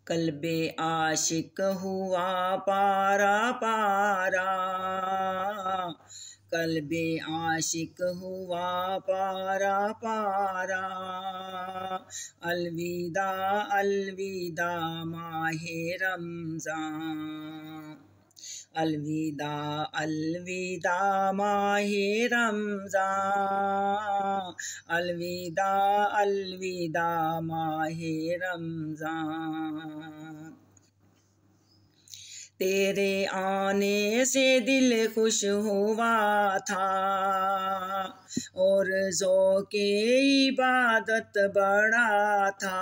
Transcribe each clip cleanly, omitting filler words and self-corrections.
कल्बे आशिक हुआ पारा पारा, कल्बे आशिक हुआ पारा पारा। अलविदा अलविदा माहे रमज़ान, अलविदा अलविदा माहे रमज़ान, अलविदा अलविदा माहे रमज़ान। तेरे आने से दिल खुश हुआ था और ज़ौक़े इबादत बढ़ा था।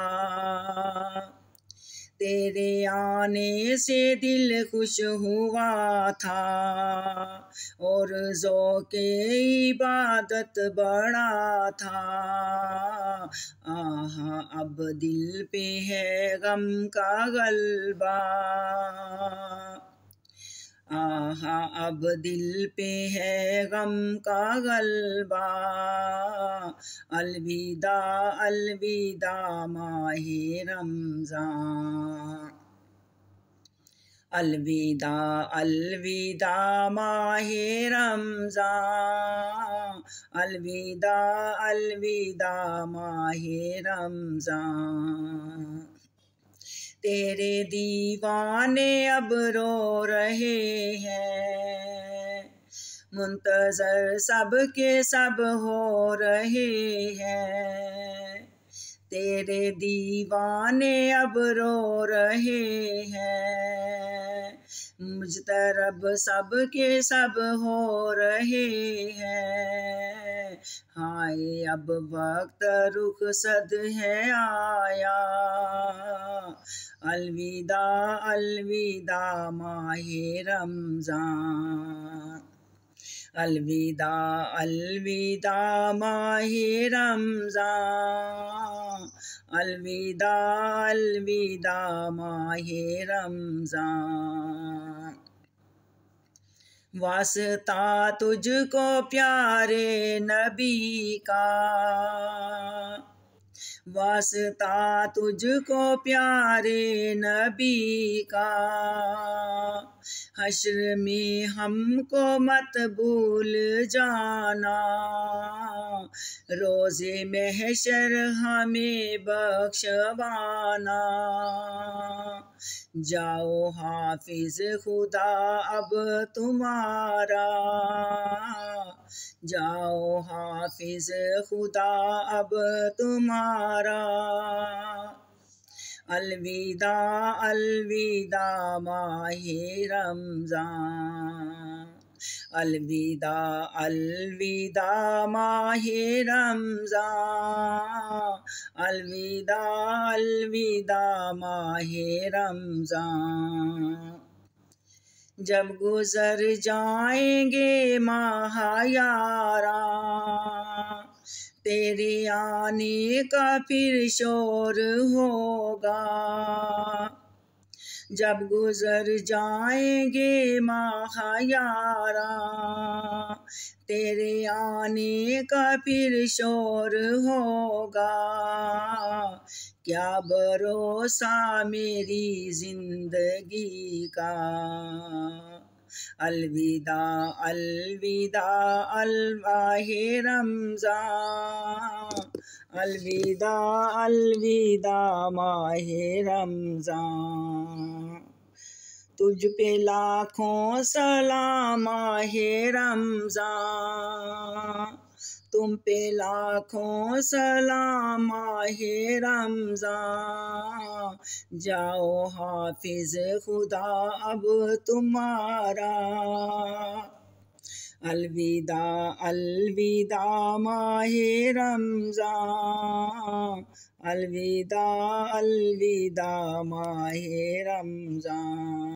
तेरे आने से दिल खुश हुआ था और ज़ौक़े इबादत बढ़ा था। आहा अब दिल पे है गम का गलबा, आहा अब दिल पे है गम का गलबा। अलविदा अलविदा माहे रमज़ान, अलविदा अलविदा माहे रमज़ान, अलविदा अलविदा माहे रमज़ान। तेरे दीवाने अब रो रहे हैं, मुंतज़र सब के सब हो रहे हैं। तेरे दीवाने अब रो रहे हैं, मुजतरब सब के सब हो रहे हैं। हाय अब वक्त रुखसत है आया, अलविदा अलविदा माहे रमज़ान, अलविदा अलविदा माहे रमज़ान, अलविदा अलविदा माहे रमज़ान। वास्ता तुझको प्यारे नबी का, वास्ता तुझको प्यारे नबी का। हश्र में हमको मत भूल जाना, रोज़े महशर हमें बख्शवाना। जाओ हाफिज़ खुदा अब तुम्हारा, जाओ हाफिज़ खुदा अब तुम्हारा। अलविदा अलविदा माहे रमज़ान, अलविदा अलविदा माहे रमज़ान, अलविदा अलविदा माहे रमज़ान। जब गुज़र जाएंगे माह यारां, तेरे आने का फिर शोर होगा। जब गुज़र जाएंगे माह यारां, तेरे आने का फिर शोर होगा। क्या भरोसा मेरी ज़िंदगी का, अलविदा अलविदा माहे रमज़ान, अलविदा अलविदा माहे रमज़ान। तुझ पे लाखों सलाम माहे रमज़ान, तुम पे लाखों सलाम माहे रमज़ान। जाओ हाफिज़ खुदा अब तुम्हारा, अलविदा अलविदा माहे रमज़ान, अलविदा अलविदा माहे रमज़ान।